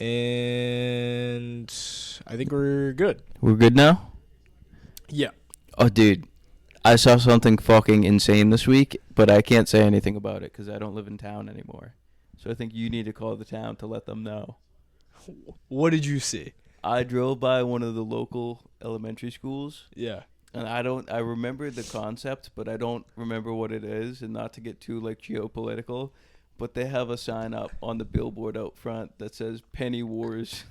And I think we're good. We're good now? Yeah. Oh, dude. I saw something fucking insane this week, but I can't say anything about it because I don't live in town anymore. So I think you need to call the town to let them know. What did you see? I drove by one of the local elementary schools, Yeah. and I remember the concept, but I don't remember what it is, and not to get too, like, geopolitical, but they have a sign up on the billboard out front that says Penny Wars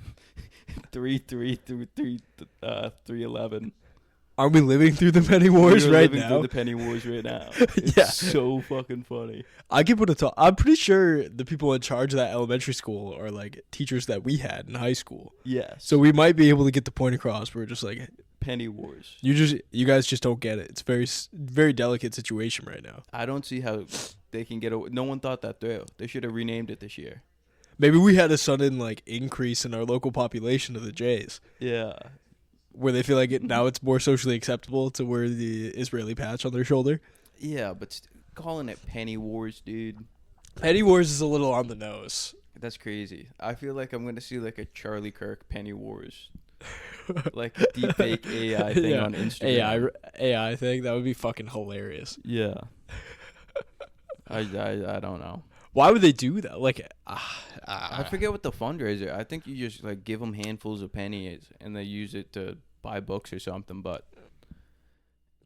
311. Are we living through the penny wars We're right living now? through the penny wars right now. It's Yeah. so fucking funny. I could put a talk. I'm pretty sure the people in charge of that elementary school are like teachers that we had in high school. Yes. So we might be able to get the point across. We're just like penny wars. you guys just don't get it. It's very delicate situation right now. I don't see how they can get away. No one thought that through. They should have renamed it this year. Maybe we had a sudden like increase in our local population of the Jays. Yeah. Where they feel like now it's more socially acceptable to wear the Israeli patch on their shoulder. Yeah, but calling it penny wars, dude. Penny Wars is a little on the nose. That's crazy. I feel like I'm gonna see like a Charlie Kirk penny wars, like deep fake AI thing on Instagram. AI thing, that would be fucking hilarious. Yeah. I don't know. Why would they do that? Like, I forget what the fundraiser. I think you just like give them handfuls of pennies and they use it to buy books or something. But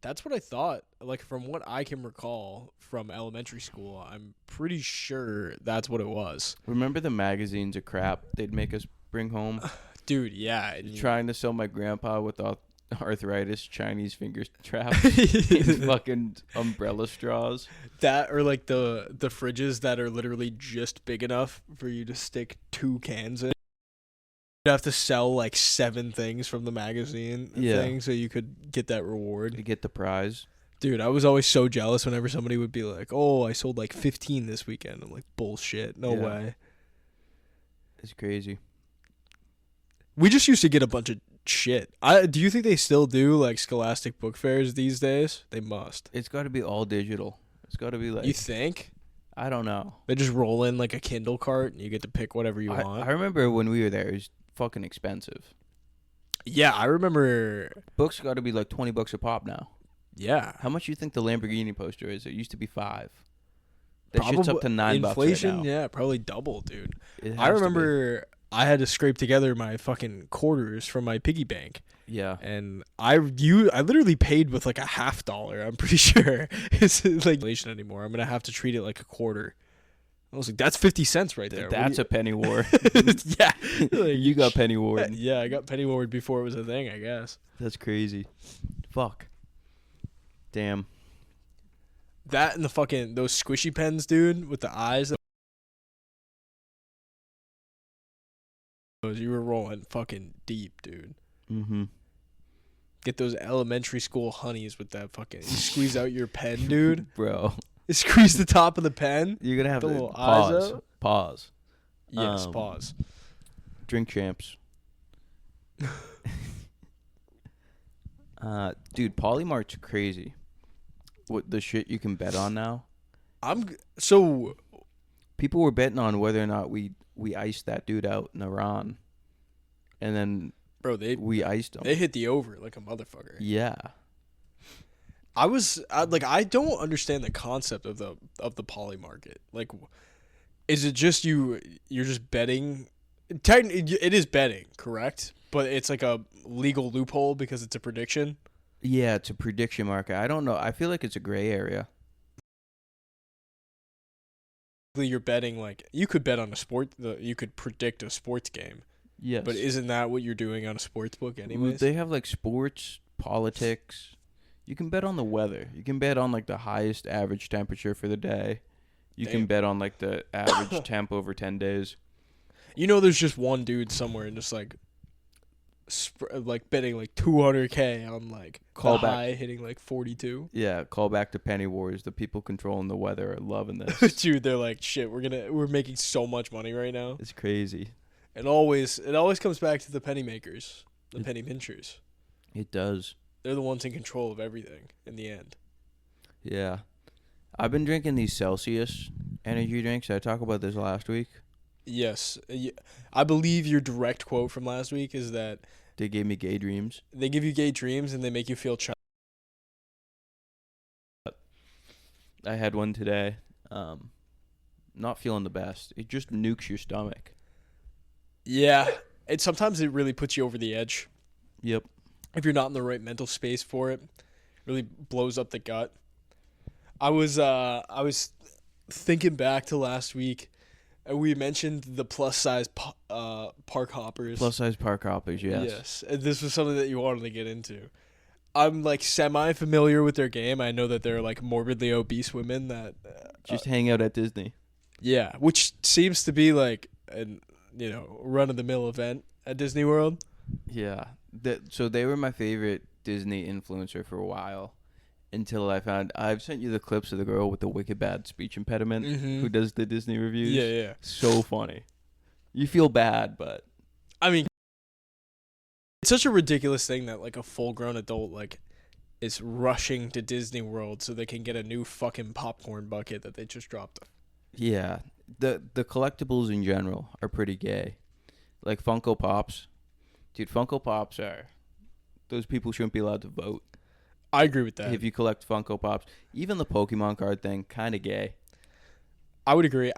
that's what I thought. Like, from what I can recall from elementary school, I'm pretty sure that's what it was. remember the magazines of crap they'd make us bring home? Dude, yeah. Trying to sell my grandpa with arthritis Chinese finger traps and fucking umbrella straws. That, or like the fridges that are literally just big enough for you to stick 2 cans in. You'd have to sell like 7 things from the magazine thing so you could get that reward. To get the prize. Dude, I was always so jealous whenever somebody would be like, oh, I sold like 15 this weekend. I'm like, bullshit. No way. It's crazy. We just used to get a bunch of shit. Do you think they still do like Scholastic book fairs these days? They must. It's got to be all digital. It's got to be like. You think? I don't know. They just roll in like a Kindle cart and you get to pick whatever you want. I remember when we were there, it was fucking expensive. Yeah, I remember. Books got to be like $20 a pop now. Yeah. How much do you think the Lamborghini poster is? It used to be $5. That shit's up to $9 inflation, right now. Yeah, probably double, dude. I remember I had to scrape together my fucking quarters from my piggy bank. Yeah. And I literally paid with like $50. I'm pretty sure it's like inflation anymore. I'm gonna have to treat it like a quarter. I was like, that's 50 cents right there. That's a penny war. Yeah. Like, you got penny war. Yeah, I got penny ward before it was a thing, I guess. That's crazy. Fuck. Damn. That and the fucking those squishy pens, dude, with the eyes. You were rolling fucking deep, dude. Mm-hmm. Get those elementary school honeys with that fucking. You squeeze out your pen, dude. Bro. You squeeze the top of the pen. You're going to have the to little pause. eyes out. Pause. Yes, pause. Drink champs. Dude, Polymart's crazy. What the shit you can bet on now? So people were betting on whether or not we iced that dude out in Iran, and then we iced him. They hit the over like a motherfucker. Yeah. I don't understand the concept of the poly market. Like, is it just you're just betting? Technically, it is betting, correct? But it's like a legal loophole because it's a prediction. Yeah, it's a prediction market. I don't know. I feel like it's a gray area. You're betting like you could bet on a sport. You could predict a sports game. Yes. But isn't that what you're doing on a sports book anyways? They have like sports, politics. You can bet on the weather. You can bet on like the highest average temperature for the day. You can bet on like the average temp over 10 days. You know, there's just one dude somewhere and just like betting like 200K on like high hitting like 42. Yeah, call back to Penny Wars. The people controlling the weather are loving this. Dude, they're like, shit, we're making so much money right now. It's crazy. It always comes back to the penny makers, the penny pinchers. It does. They're the ones in control of everything in the end. Yeah. I've been drinking these Celsius energy drinks. I talked about this last week. Yes. I believe your direct quote from last week is that They gave me gay dreams. they give you gay dreams and they make you feel I had one today. Not feeling the best. It just nukes your stomach. Yeah. Sometimes it really puts you over the edge. Yep. If you're not in the right mental space for it. Really blows up the gut. I was thinking back to last week. We mentioned the plus size park hoppers. Plus size park hoppers, yes. Yes. And this was something that you wanted to get into. I'm like semi familiar with their game. I know that they're like morbidly obese women that Just hang out at Disney. yeah, which seems to be like an run of the mill event at Disney World. Yeah. So they were my favorite Disney influencer for a while. Until I've sent you the clips of the girl with the wicked bad speech impediment who does the Disney reviews. Yeah. So funny. You feel bad, but I mean, it's such a ridiculous thing that like a full-grown adult like is rushing to Disney World so they can get a new fucking popcorn bucket that they just dropped. yeah, the collectibles in general are pretty gay. Like Funko Pops. Dude, Funko Pops are those people shouldn't be allowed to vote. I agree with that. If you collect Funko Pops, even the Pokemon card thing, kind of gay. I would agree.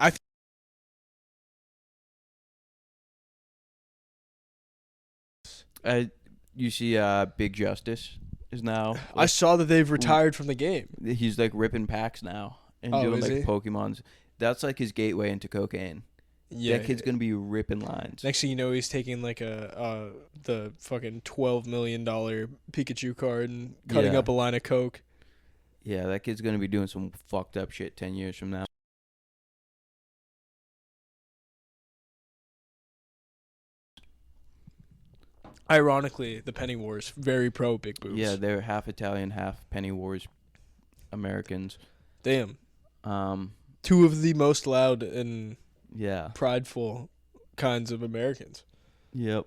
You see, Big Justice is now. I saw that they've retired from the game. He's like ripping packs now and Oh, doing is like he? Pokemons. That's like his gateway into cocaine. Yeah, That kid's gonna be ripping lines. next thing you know, he's taking like the fucking $12 million Pikachu card and cutting Yeah. up a line of coke. Yeah, that kid's gonna be doing some fucked up shit 10 years from now. Ironically, the Penny Wars very pro big boobs. Yeah, they're half Italian, half Penny Wars Americans. Damn. Um, Two of the most loud and yeah. prideful kinds of Americans. Yep.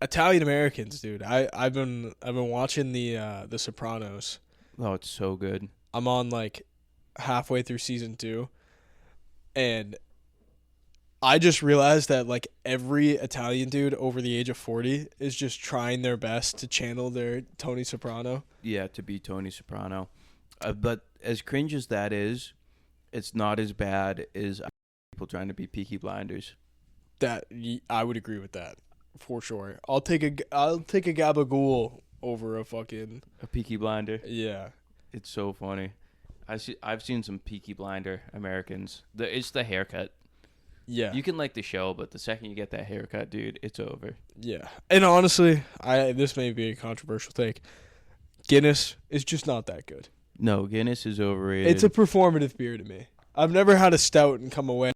Italian Americans, dude. I've been watching the Sopranos. Oh, it's so good. I'm on like halfway through season 2, and I just realized that like every Italian dude over the age of 40 is just trying their best to channel their Tony Soprano. Yeah, to be Tony Soprano. But as cringe as that is, it's not as bad as people trying to be Peaky Blinders. I would agree with that for sure. I'll take a gabagool over a fucking A Peaky Blinder. yeah. It's so funny. I've seen some Peaky Blinder Americans. It's the haircut. Yeah. You can like the show, but the second you get that haircut, dude, it's over. Yeah. And honestly, this may be a controversial take. Guinness is just not that good. No, Guinness is overrated. It's a performative beer to me. I've never had a stout and come away.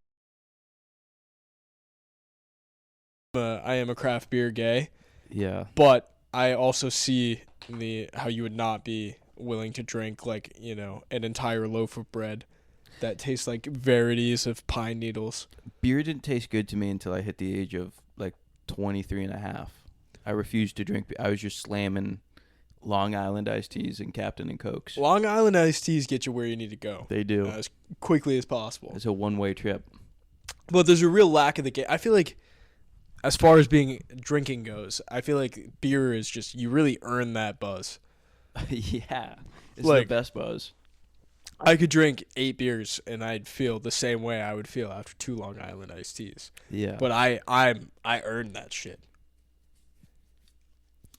I am a craft beer gay, yeah. but I also see how you would not be willing to drink like, an entire loaf of bread that tastes like verities of pine needles. Beer didn't taste good to me until I hit the age of like 23 and a half. I refused to drink. I was just slamming Long Island iced teas and Captain and Cokes. Long Island iced teas get you where you need to go. They do. As quickly as possible. It's a one-way trip. But there's a real lack of the game. I feel like as far as drinking goes, I feel like beer is just, you really earn that buzz. Yeah. It's Like- the best buzz. I could drink 8 beers and I'd feel the same way I would feel after 2 Long Island iced teas. Yeah. But I earned that shit.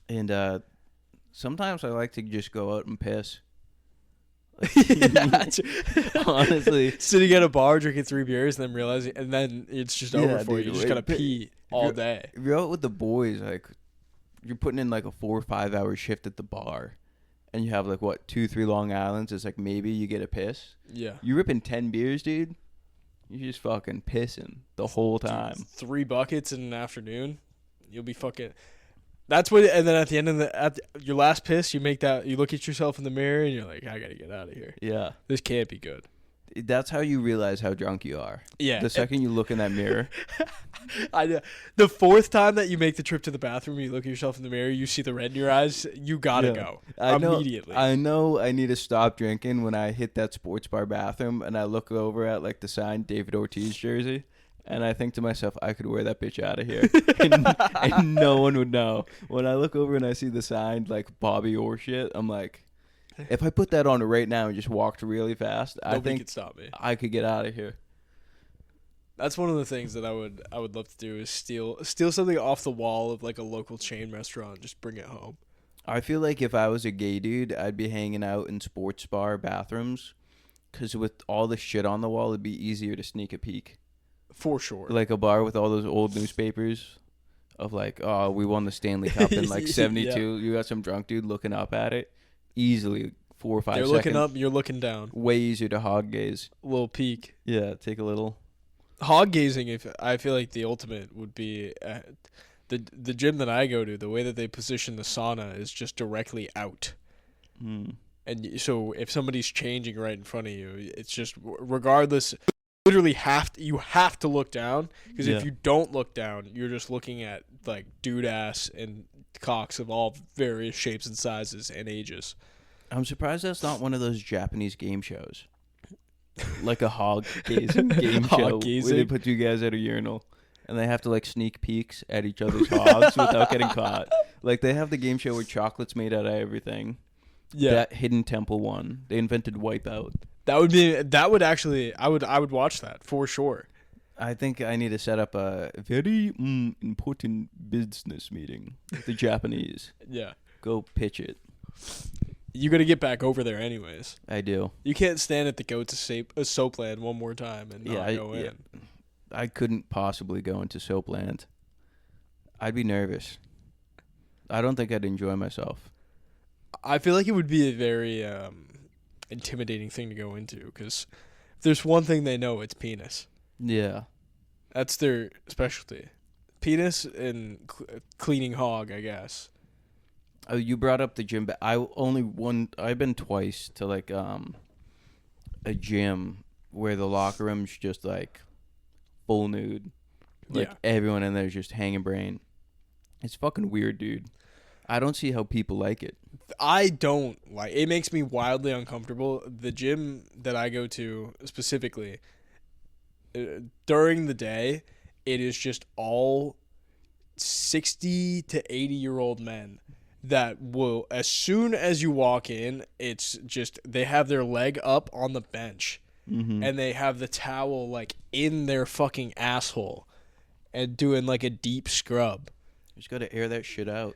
And sometimes I like to just go out and piss. Honestly. Sitting at a bar drinking 3 beers and then realizing, and then it's just over Yeah, for you. dude, You just gotta pee all day. If you're out with the boys, like, you're putting in like a 4 or 5 hour shift at the bar, and you have like, what, 2-3 Long Islands, it's like maybe you get a piss. Yeah. You ripping 10 beers, dude, you're just fucking pissing the whole time. 3 buckets in an afternoon, you'll be fucking. That's what. And then at the end of your last piss, you look at yourself in the mirror and you're like, I gotta get out of here. Yeah. This can't be good. That's how you realize how drunk you are. Yeah. The second you look in that mirror. I know. The 4th time that you make the trip to the bathroom, you look at yourself in the mirror, you see the red in your eyes, you gotta Yeah. go Immediately. immediately. I know I need to stop drinking when I hit that sports bar bathroom and I look over at like the signed David Ortiz jersey And I think to myself, I could wear that bitch out of here, and no one would know. When I look over and I see the sign like Bobby Orr shit, I'm like, if I put that on right now and just walked really fast, I Nobody think could stop me. I could get out of here. That's one of the things that I would love to do is steal something off the wall of like a local chain restaurant, just bring it home. I feel like if I was a gay dude, I'd be hanging out in sports bar bathrooms, because with all the shit on the wall, it'd be easier to sneak a peek. For sure. Like a bar with all those old newspapers of like, oh, we won the Stanley Cup in like 72. Yeah. You got some drunk dude looking up at it. Easily 4 or 5 They're seconds. looking up, you're looking down. Way easier to hog gaze. A little peek. Yeah, take a little. Hog gazing, if I feel like the ultimate would be the gym that I go to, the way that they position the sauna is just directly out. Mm. And so if somebody's changing right in front of you, it's just regardless, literally you have to look down, because if you don't look down, you're just looking at like dude ass and cocks of all various shapes and sizes and ages. I'm surprised that's not one of those Japanese game shows. Like a hog gazing game show where they put you guys at a urinal and they have to like sneak peeks at each other's hogs without getting caught. Like they have the game show where chocolate's made out of everything. Yeah. That Hidden Temple one. They invented Wipeout. That would actually I would watch that for sure. I think I need to set up a very important business meeting with the Japanese. Yeah. Go pitch it. You got to get back over there anyways. I do. You can't stand at the go to Soapland one more time and not go in. I couldn't possibly go into Soapland. I'd be nervous. I don't think I'd enjoy myself. I feel like it would be a very intimidating thing to go into, because if there's one thing they know, it's penis. Yeah. That's their specialty. Penis and cleaning hog, I guess. Oh, you brought up the gym, but I've been twice to like a gym where the locker room's just like full nude. Like everyone in there is just hanging brain. It's fucking weird, dude. I don't see how people like it. I don't like it. Makes me wildly uncomfortable. The gym that I go to specifically, during the day, it is just all 60 to 80-year-old men that will, as soon as you walk in, it's just they have their leg up on the bench, and they have the towel like in their fucking asshole and doing like a deep scrub. You just got to air that shit out.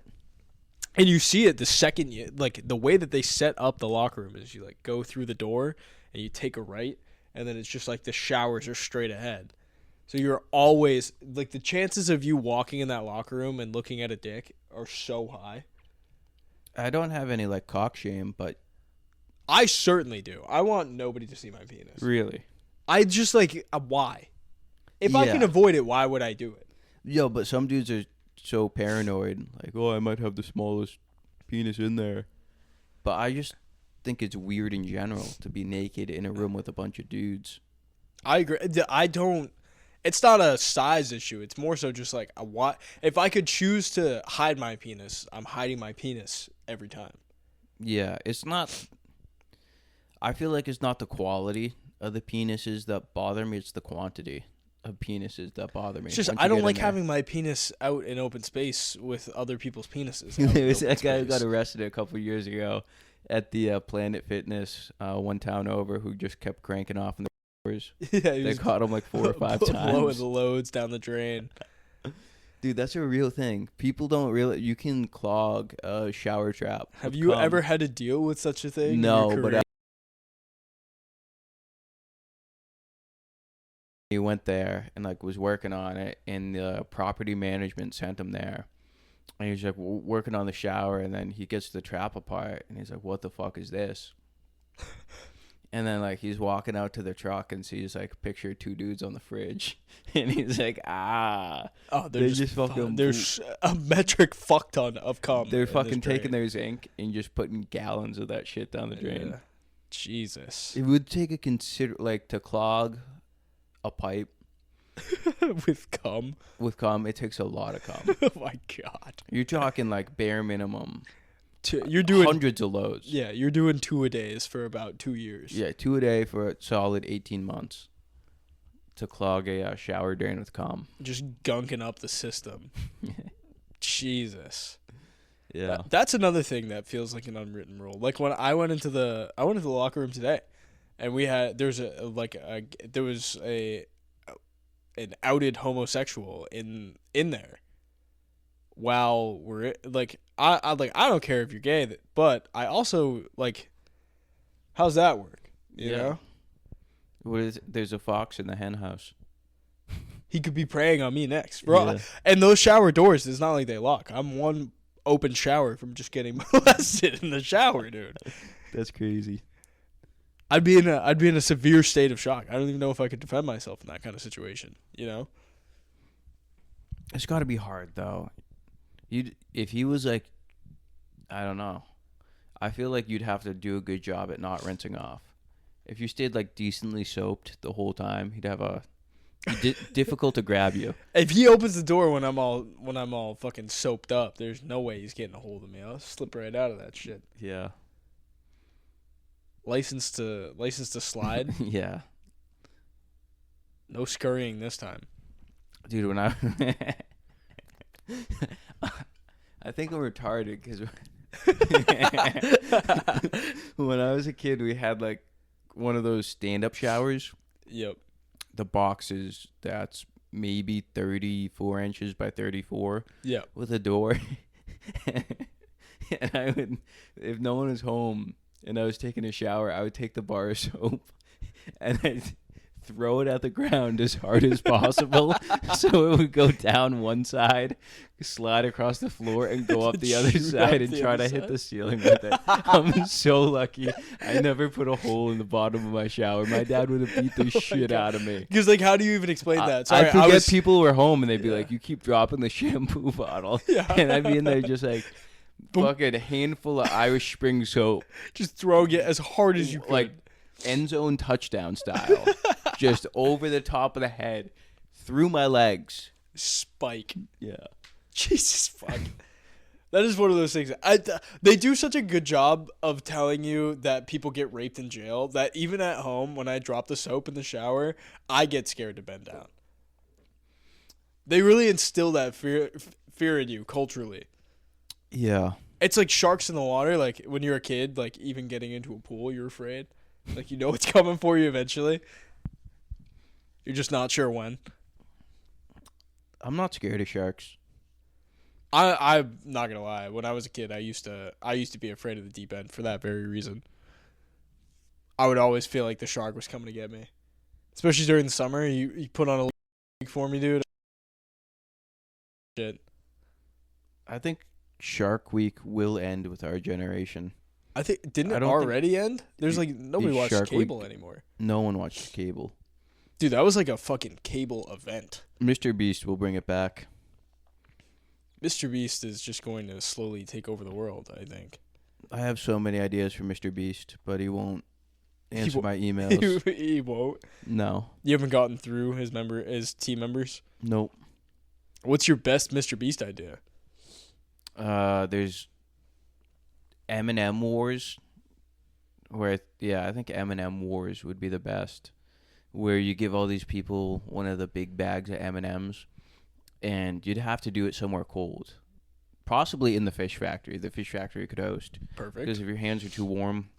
And you see it the second you, like, the way that they set up the locker room is you like go through the door and you take a right, and then it's just like the showers are straight ahead. So you're always like, the chances of you walking in that locker room and looking at a dick are so high. I don't have any like cock shame, but I certainly do. I want nobody to see my penis. Really? I just like, why? If I can avoid it, why would I do it? Yo, but some dudes are so paranoid, like, oh, I might have the smallest penis in there. But I just think it's weird in general to be naked in a room with a bunch of dudes. I agree. I don't. It's not a size issue. It's more so just like if I could choose to hide my penis, I'm hiding my penis every time. Yeah, it's not. I feel like it's not the quality of the penises that bother me. It's the quantity of penises that bother me. It's just I don't like having my penis out in open space with other people's penises. There was that guy who got arrested a couple years ago at the Planet Fitness one town over, who just kept cranking off in the doors. Yeah, they caught him like 4 or 5 times. Blowing the loads down the drain. Dude, that's a real thing. People don't realize you can clog a shower trap. Have you ever had to deal with such a thing? No, but he went there and like was working on it, and the property management sent him there, and he's like working on the shower, and then he gets the trap apart, and he's like, what the fuck is this? And then like he's walking out to the truck and sees like picture 2 dudes on the fridge, and he's like, they're just fucking there's a metric fuck ton of cum. They're fucking taking their zinc and just putting gallons of that shit down the drain. Yeah. Jesus. It would take a to clog a pipe with cum. It takes a lot of cum. Oh my god. You're talking like bare minimum. You're doing hundreds of loads. Yeah, you're doing 2 a days for about 2 years. Yeah, 2 a day for a solid 18 months. to clog a shower drain with cum. Just gunking up the system. Jesus. Yeah. That's another thing that feels like an unwritten rule. Like when I went into the locker room today, and there was an outed homosexual in there. While we're like, I don't care if you're gay, but I also like, how's that work? You know? What is it? There's a fox in the hen house. He could be preying on me next, bro. Yeah. And those shower doors, it's not like they lock. I'm one open shower from just getting molested in the shower, dude. That's crazy. I'd be in a severe state of shock. I don't even know if I could defend myself in that kind of situation. You know? It's got to be hard though. If he was like, I don't know. I feel like you'd have to do a good job at not rinsing off. If you stayed like decently soaped the whole time, he'd have a difficult to grab you. If he opens the door when I'm all fucking soaped up, there's no way he's getting a hold of me. I'll slip right out of that shit. Yeah. License to slide. Yeah. No scurrying this time. Dude, when I think I'm retarded because when I was a kid, we had like one of those stand-up showers. Yep. The boxes that's maybe 34 inches by 34. Yeah. With a door. And I would, if no one was home and I was taking a shower, I would take the bar of soap and I'd throw it at the ground as hard as possible so it would go down one side, slide across the floor, and go up the other side and try to hit the ceiling with it. I'm so lucky I never put a hole in the bottom of my shower. My dad would have beat the shit out of me. Because, like, how do you even explain that? Sorry, I forget people were home and they'd be like, you keep dropping the shampoo bottle. Yeah. And I'd be in there just like, fucking handful of Irish Spring soap. Just throwing it as hard as you could. Like, end zone touchdown style. Just over the top of the head, through my legs. Spike. Yeah. Jesus fuck. That is one of those things. They do such a good job of telling you that people get raped in jail that even at home, when I drop the soap in the shower, I get scared to bend down. They really instill that fear in you culturally. Yeah. It's like sharks in the water. Like when you're a kid, like even getting into a pool, you're afraid. Like you know it's coming for you eventually. You're just not sure when. I'm not scared of sharks. I'm not gonna lie. When I was a kid, I used to be afraid of the deep end for that very reason. I would always feel like the shark was coming to get me, especially during the summer. You put on a league for me, dude. Shit. I think Shark Week will end with our generation. I think didn't it already end? There's like nobody watched cable anymore. No one watched cable. Dude, that was like a fucking cable event. Mr. Beast will bring it back. Mr. Beast is just going to slowly take over the world, I think. I have so many ideas for Mr. Beast, but he won't answer my emails. He won't? No. You haven't gotten through his team members? Nope. What's your best Mr. Beast idea? There's M&M Wars. I think M&M Wars would be the best. Where you give all these people one of the big bags of M&Ms, and you'd have to do it somewhere cold. Possibly in the fish factory. The fish factory could host. Perfect. Because if your hands are too warm,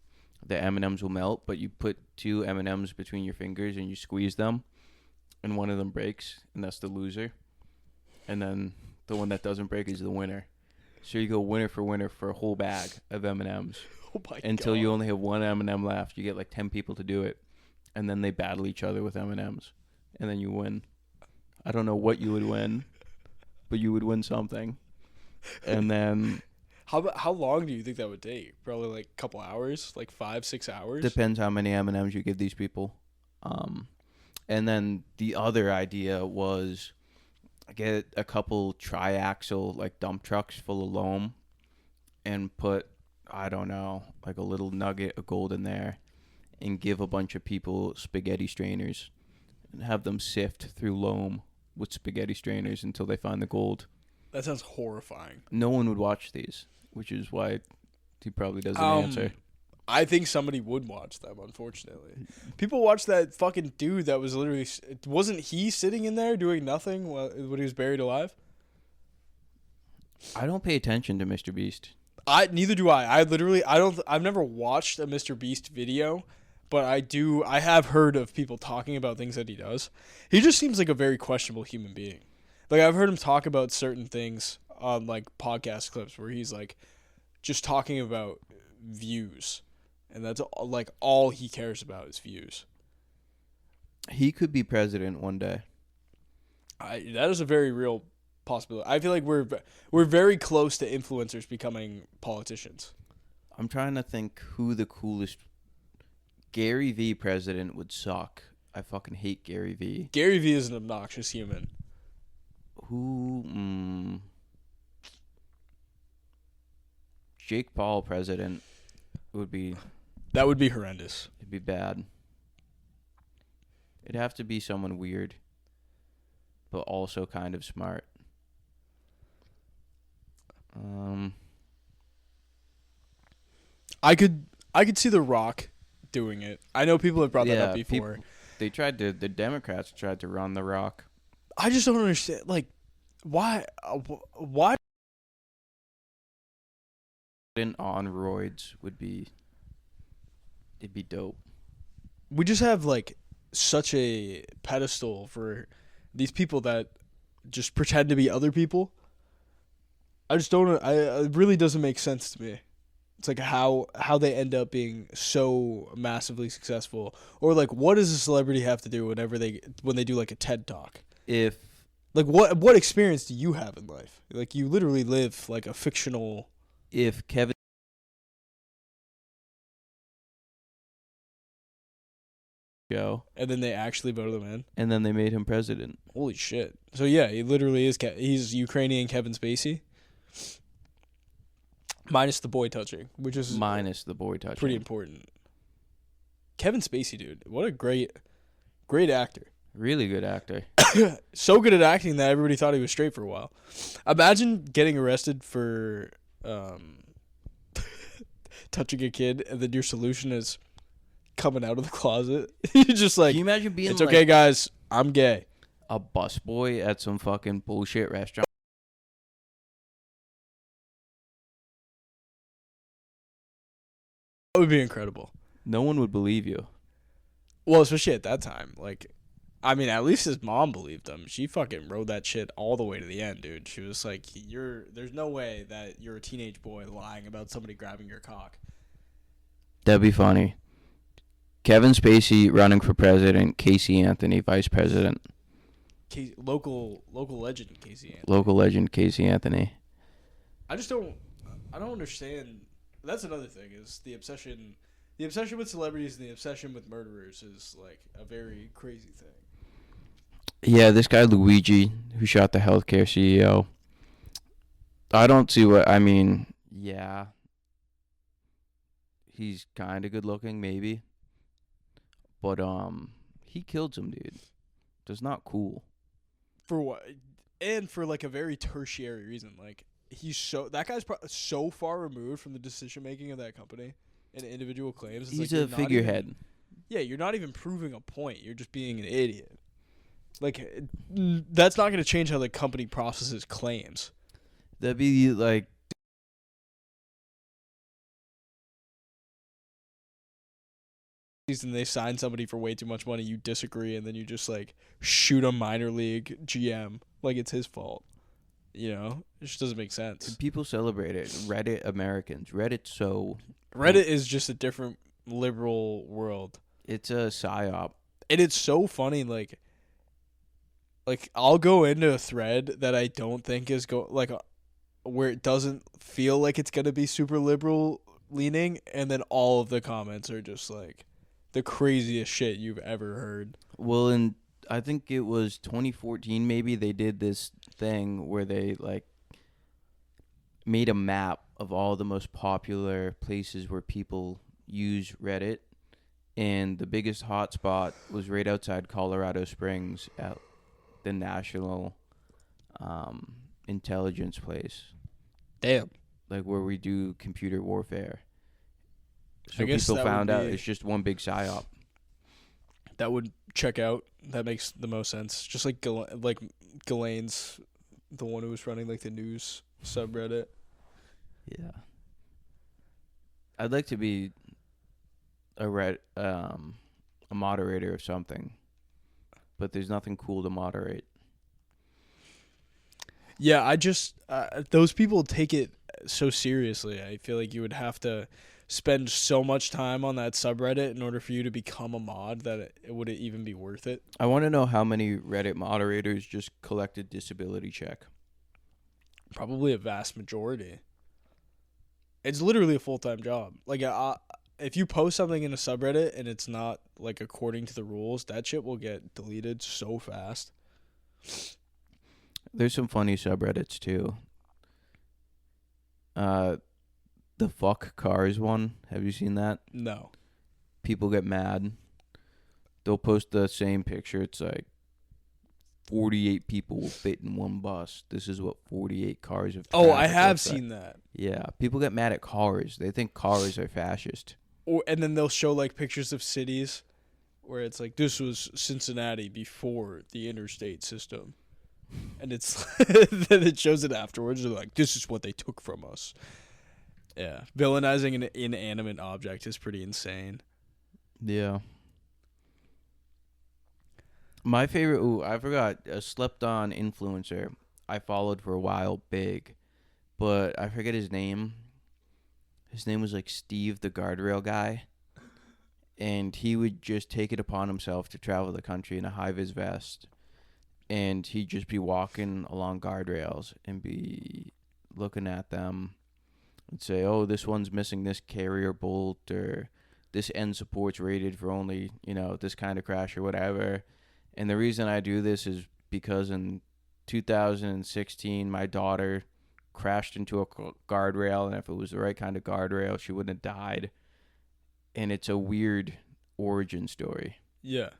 the M&Ms will melt, but you put 2 M&Ms between your fingers and you squeeze them, and one of them breaks, and that's the loser. And then the one that doesn't break is the winner. So you go winner for a whole bag of M&Ms. Oh my until God. You only have 1 M&M left. You get like 10 people to do it. And then they battle each other with M&Ms. And then you win. I don't know what you would win, but you would win something. And then... How long do you think that would take? Probably like a couple hours? Like 5-6 hours? Depends how many M&Ms you give these people. And then the other idea was get a couple triaxle like dump trucks full of loam and put, I don't know, like a little nugget of gold in there. And give a bunch of people spaghetti strainers and have them sift through loam with spaghetti strainers until they find the gold. That sounds horrifying. No one would watch these, which is why he probably doesn't answer. I think somebody would watch them, unfortunately. People watch that fucking dude that was literally... Wasn't he sitting in there doing nothing when he was buried alive? I don't pay attention to Mr. Beast. Neither do I. I've never watched a Mr. Beast video, but I have heard of people talking about things that he does. He just seems like a very questionable human being. Like, I've heard him talk about certain things on, like, podcast clips where he's, like, just talking about views. And that's, like, all he cares about is views. He could be president one day. That is a very real possibility. I feel like we're very close to influencers becoming politicians. I'm trying to think who the coolest... Gary V president would suck. I fucking hate Gary V. Gary V is an obnoxious human. Who? Jake Paul president would be... That would be horrendous. It'd be bad. It'd have to be someone weird, but also kind of smart. I could see The Rock doing it. I know people have brought that up before. The Democrats tried to run The Rock. I just don't understand, like, why on roids would be... It'd be dope. We just have, like, such a pedestal for these people that just pretend to be other people. I just don't... it really doesn't make sense to me. It's like how they end up being so massively successful. Or, like, what does a celebrity have to do when they do, like, a TED Talk? Like, what experience do you have in life? Like, you literally live, like, a fictional... If Kevin... Go. And then they actually voted him in. And then they made him president. Holy shit. So, yeah, he literally is... He's Ukrainian Kevin Spacey. Minus the boy touching, which is... Minus the boy touching. Pretty important. Kevin Spacey, dude. What a great actor. Really good actor. So good at acting that everybody thought he was straight for a while. Imagine getting arrested for touching a kid, and then your solution is coming out of the closet. You're just like, can you imagine being it's okay, guys, I'm gay. A busboy at some fucking bullshit restaurant. That would be incredible. No one would believe you. Well, especially at that time. Like, I mean, at least his mom believed him. She fucking rode that shit all the way to the end, dude. She was like, there's no way that you're a teenage boy lying about somebody grabbing your cock. That'd be funny. Kevin Spacey running for president, Casey Anthony vice president. Local legend Casey Anthony. Local legend Casey Anthony. I don't understand. That's another thing, is the obsession with celebrities and the obsession with murderers is like a very crazy thing. Yeah, this guy Luigi, who shot the healthcare CEO. I don't see what... I mean, yeah. He's kind of good looking, maybe. But, he killed some dude. That's not cool. For what? And for, like, a very tertiary reason. Like, that guy's so far removed from the decision-making of that company and individual claims. He's like, a figurehead. You're not even proving a point. You're just being an idiot. Like, that's not going to change how the company processes claims. That'd be like... And they sign somebody for way too much money, you disagree, and then you just, like, shoot a minor league GM like it's his fault. You know? It just doesn't make sense. People celebrate it. Reddit Americans. Reddit is just a different liberal world. It's a psyop. And it's so funny, like I'll go into a thread that I don't think is where it doesn't feel like it's gonna be super liberal leaning, and then all of the comments are just like the craziest shit you've ever heard. Well, I think it was 2014 maybe, they did this thing where they like made a map of all the most popular places where people use Reddit, and the biggest hotspot was right outside Colorado Springs at the National Intelligence place. Damn. Like where we do computer warfare. So people found out it's just one big psyop. That would check out. That makes the most sense. Just like Ghislaine's, the one who was running like the news subreddit. Yeah. I'd like to be a moderator of something, but there's nothing cool to moderate. Yeah, I just those people take it so seriously. I feel like you would have to spend so much time on that subreddit in order for you to become a mod that it wouldn't even be worth it. I want to know how many Reddit moderators just collected disability check. Probably a vast majority. It's literally a full-time job. Like, if you post something in a subreddit and it's not like according to the rules, that shit will get deleted so fast. There's some funny subreddits too. The fuck cars one. Have you seen that? No. People get mad. They'll post the same picture. It's like 48 people will fit in one bus. This is what 48 cars of traffic. Oh, I have seen that. Yeah, people get mad at cars. They think cars are fascist. And then they'll show like pictures of cities where it's like, this was Cincinnati before the interstate system. And it's then it shows it afterwards. They're like, this is what they took from us. Yeah. Villainizing an inanimate object is pretty insane. Yeah. My favorite, I forgot, a slept-on influencer I followed for a while, big, but I forget his name. His name was like Steve the Guardrail Guy, and he would just take it upon himself to travel the country in a high-vis vest, and he'd just be walking along guardrails and be looking at them and say, oh, this one's missing this carrier bolt, or this end support's rated for only, this kind of crash or whatever. And the reason I do this is because in 2016, my daughter crashed into a guardrail, and if it was the right kind of guardrail, she wouldn't have died. And it's a weird origin story. Yeah.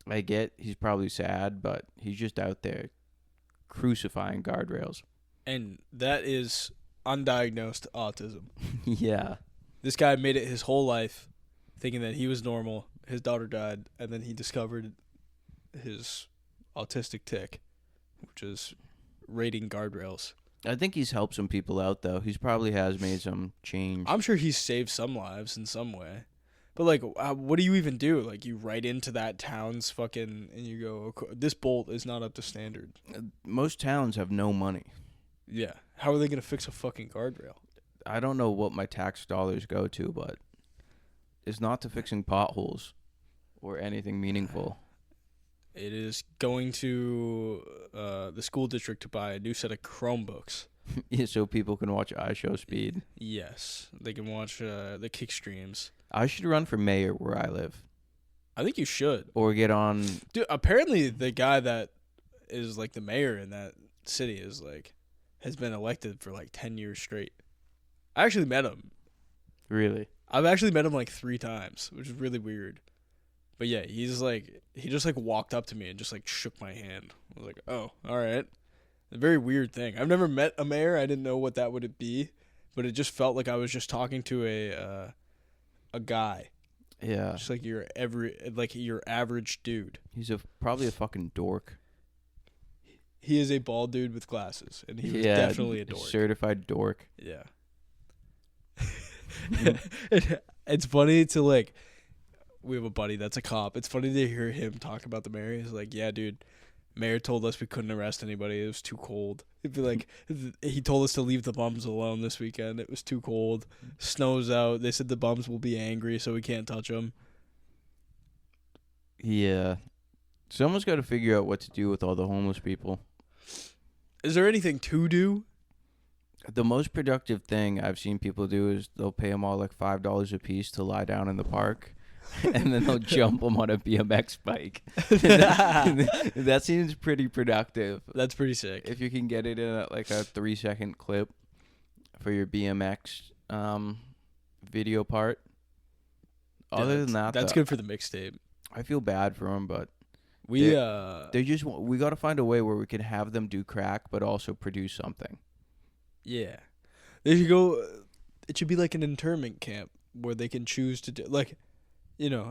I get he's probably sad, but he's just out there crucifying guardrails. And that is undiagnosed autism. Yeah. This guy made it his whole life thinking that he was normal. His daughter died, and then he discovered his autistic tick, which is raiding guardrails. I think he's helped some people out, though. He's probably has made some change. I'm sure he's saved some lives in some way. But, like, what do you even do? Like, you write into that town's fucking, and you go, this bolt is not up to standard. Most towns have no money. Yeah. How are they going to fix a fucking guardrail? I don't know what my tax dollars go to, but it's not to fixing potholes or anything meaningful. It is going to the school district to buy a new set of Chromebooks. Yeah, so people can watch iShowSpeed. Yes. They can watch the kick streams. I should run for mayor where I live. I think you should. Or get on... Dude, apparently the guy that is, like, the mayor in that city is, like, has been elected for, like, 10 years straight. I actually met him. Really? I've actually met him, like, 3 times, which is really weird. But, yeah, he's, like... He just, like, walked up to me and just, like, shook my hand. I was like, oh, all right. A very weird thing. I've never met a mayor. I didn't know what that would be. But it just felt like I was just talking to a guy. Yeah. Just like your average dude. He's probably a fucking dork. He is a bald dude with glasses, and he was definitely a dork. Certified dork. Yeah. It's funny to, like, we have a buddy that's a cop. It's funny to hear him talk about the mayor. He's like, yeah, dude, mayor told us we couldn't arrest anybody. It was too cold. It'd be like, he told us to leave the bums alone this weekend. It was too cold. Snow's out. They said the bums will be angry, so we can't touch them. Yeah. Someone's got to figure out what to do with all the homeless people. Is there anything to do? The most productive thing I've seen people do is they'll pay them all like $5 a piece to lie down in the park, and then they'll jump them on a BMX bike. That seems pretty productive. That's pretty sick. If you can get it in like a 3-second clip for your BMX video part. Other than that, that's good for the mixtape. I feel bad for them, but we got to find a way where we can have them do crack, but also produce something. Yeah, they should go. It should be like an internment camp. where they can choose to do like,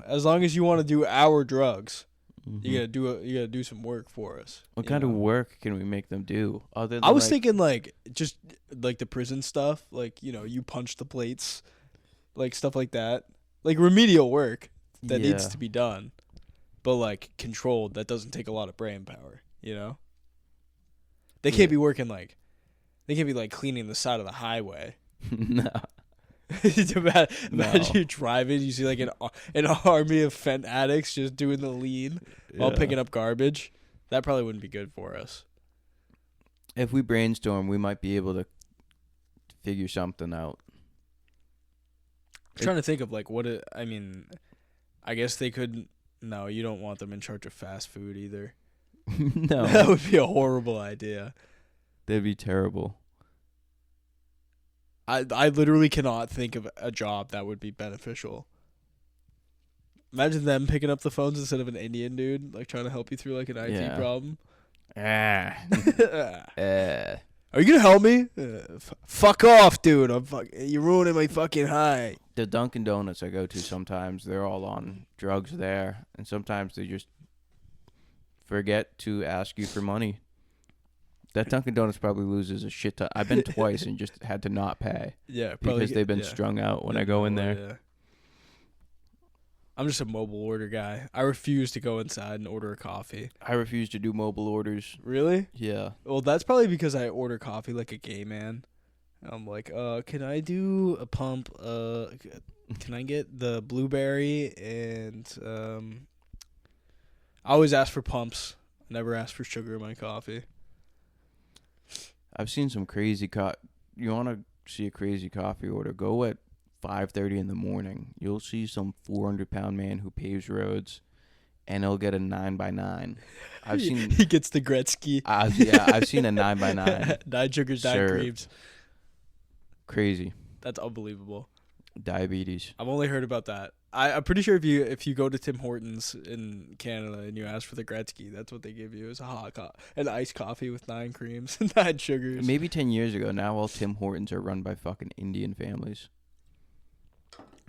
as long as you want to do our drugs, you gotta do some work for us. What kind of work can we make them do? Other than I was thinking like just like the prison stuff, like you punch the plates, like stuff like that, like remedial work that needs to be done, but like controlled. That doesn't take a lot of brain power. They can't be working like, they can't be like cleaning the side of the highway. No. Imagine you driving, you see like an army of fent addicts just doing the lean while picking up garbage. That probably wouldn't be good for us. If we brainstorm, we might be able to figure something out. I'm trying to think of like I guess they could. No, you don't want them in charge of fast food either. No. That would be a horrible idea. That'd be terrible. I literally cannot think of a job that would be beneficial. Imagine them picking up the phones instead of an Indian dude, like trying to help you through like an IT problem. Are you gonna help me? Fuck off, dude! You're ruining my fucking high. The Dunkin' Donuts I go to sometimes, they're all on drugs there, and sometimes they just forget to ask you for money. That Dunkin' Donuts probably loses a shit ton. I've been twice and just had to not pay. Yeah, probably because they've been strung out when I go in there. Yeah. I'm just a mobile order guy. I refuse to go inside and order a coffee. I refuse to do mobile orders. Really? Yeah. Well, that's probably because I order coffee like a gay man. I'm like, can I do a pump? Can I get the blueberry? And I always ask for pumps. Never ask for sugar in my coffee. I've seen some crazy you want to see a crazy coffee order? Go at 5:30 in the morning. You'll see some 400-pound man who paves roads, and he'll get a 9x9. I've seen he gets the Gretzky. I've seen a 9x9. 9 sugars, 9 creams. Crazy. That's unbelievable. Diabetes. I've only heard about that. I'm pretty sure if you go to Tim Hortons in Canada and you ask for the Gretzky, that's what they give you is an iced coffee with 9 creams and 9 sugars. Maybe 10 years ago. Now all Tim Hortons are run by fucking Indian families.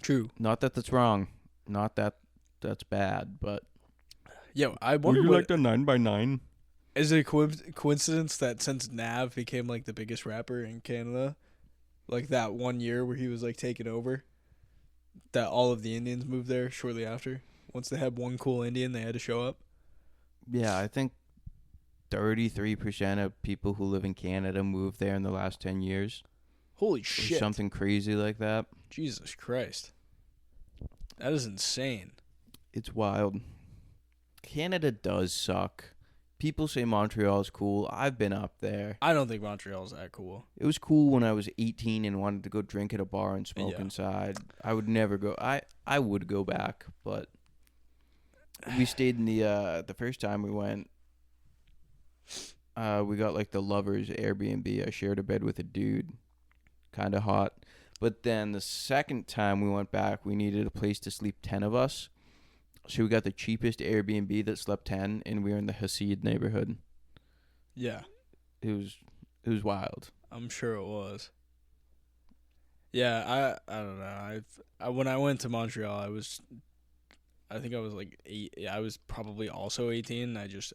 True. Not that that's wrong. Not that that's bad, but... Yo, I wonder would you like the 9x9? Is it a coincidence that since Nav became like the biggest rapper in Canada, like that 1 year where he was like taking over, that all of the Indians moved there shortly after? Once they had one cool Indian, they had to show up? Yeah, I think 33% of people who live in Canada moved there in the last 10 years. Holy shit. Or something crazy like that. Jesus Christ. That is insane. It's wild. Canada does suck. People say Montreal is cool. I've been up there. I don't think Montreal's that cool. It was cool when I was 18 and wanted to go drink at a bar and smoke inside. I would never go. I would go back, but we stayed in the first time we went. We got like the Lovers Airbnb. I shared a bed with a dude. Kind of hot. But then the second time we went back, we needed a place to sleep 10 of us. So we got the cheapest Airbnb that slept 10, and we were in the Hasid neighborhood. Yeah. It was wild. I'm sure it was. Yeah, I don't know. When I went to Montreal, I think I was like 8. I was probably also 18. I just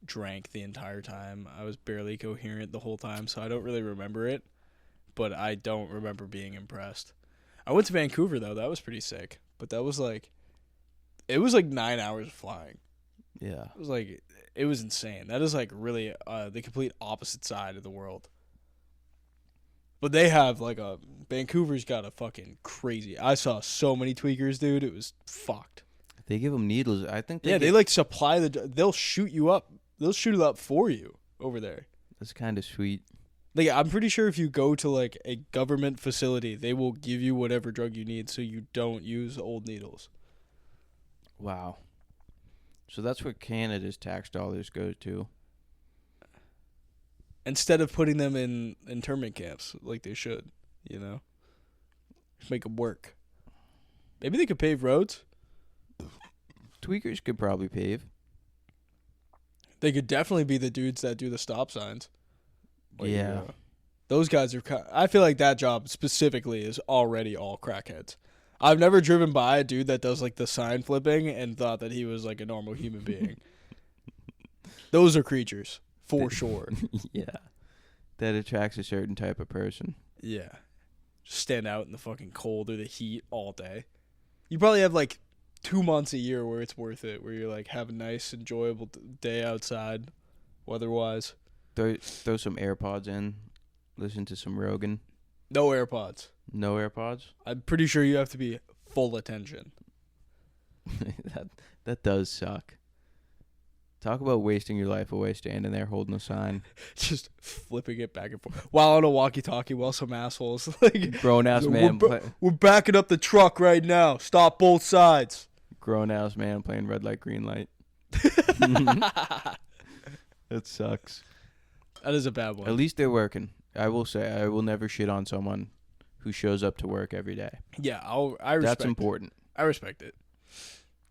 drank the entire time. I was barely coherent the whole time, so I don't really remember it. But I don't remember being impressed. I went to Vancouver, though. That was pretty sick. But that was like... It was like 9 hours of flying. Yeah. It was insane. That is like really the complete opposite side of the world. But they have like Vancouver's got a fucking crazy... I saw so many tweakers, dude. It was fucked. They give them needles. I think they like supply they'll shoot you up. They'll shoot it up for you over there. That's kind of sweet. Like, I'm pretty sure if you go to, like, a government facility, they will give you whatever drug you need so you don't use old needles. Wow. So that's where Canada's tax dollars go to. Instead of putting them in internment camps like they should, Just make them work. Maybe they could pave roads. Tweakers could probably pave. They could definitely be the dudes that do the stop signs. Like, those guys are... I feel like that job specifically is already all crackheads. I've never driven by a dude that does like the sign flipping and thought that he was like a normal human being. Those are creatures for sure. Yeah, that attracts a certain type of person. Yeah, just stand out in the fucking cold or the heat all day. You probably have like 2 months a year where it's worth it, where you're like have a nice, enjoyable day outside, weather-wise. Throw some AirPods in, listen to some Rogan. No AirPods. No AirPods? I'm pretty sure you have to be full attention. that does suck. Talk about wasting your life away standing there holding a sign. Just flipping it back and forth. While on a walkie-talkie, while some assholes like grown-ass man. We're backing up the truck right now. Stop both sides. Grown-ass man playing red light, green light. That sucks. That is a bad one. At least they're working. I will say, I will never shit on someone who shows up to work every day. Yeah, I respect That's important. I respect it.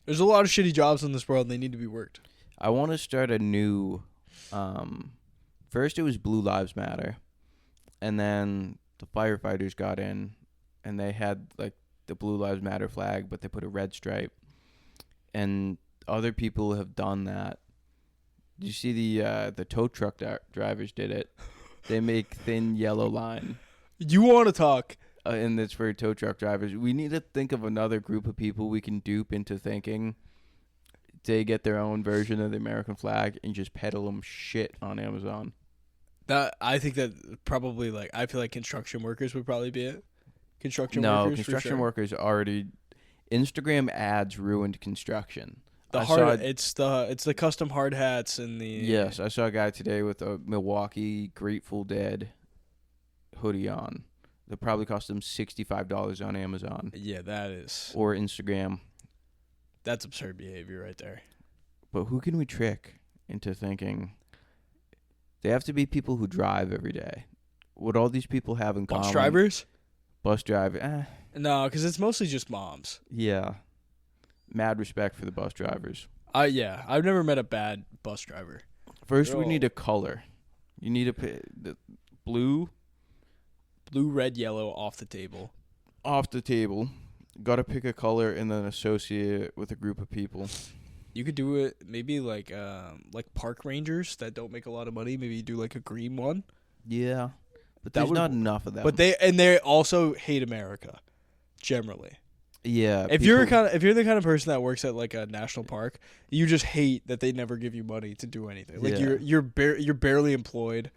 There's a lot of shitty jobs in this world, and they need to be worked. I want to start a new... first, it was Blue Lives Matter. And then the firefighters got in, and they had, like, the Blue Lives Matter flag, but they put a red stripe. And other people have done that. Did you see the tow truck drivers did it? They make thin yellow line. You want to talk? And it's for tow truck drivers. We need to think of another group of people we can dupe into thinking they get their own version of the American flag and just peddle them shit on Amazon. I think that probably, like, I feel like construction workers would probably be it. Construction workers already... Instagram ads ruined construction. It's the custom hard hats and the... Yes, I saw a guy today with a Milwaukee Grateful Dead hoodie on. That probably cost him $65 on Amazon. Yeah, that is... Or Instagram. That's absurd behavior right there. But who can we trick into thinking... They have to be people who drive every day. What all these people have in common... Bus drivers? Bus driver. No, because it's mostly just moms. Yeah. Mad respect for the bus drivers. Yeah. I've never met a bad bus driver. First, we need a color. You need the blue. Blue, red, yellow, off the table. Off the table. Got to pick a color and then associate it with a group of people. You could do it maybe like park rangers that don't make a lot of money. Maybe you do like a green one. Yeah. But there's not enough of them. But they also hate America, generally. Yeah. If you're the kind of person that works at like a national park, you just hate that they never give you money to do anything. Like you're barely employed.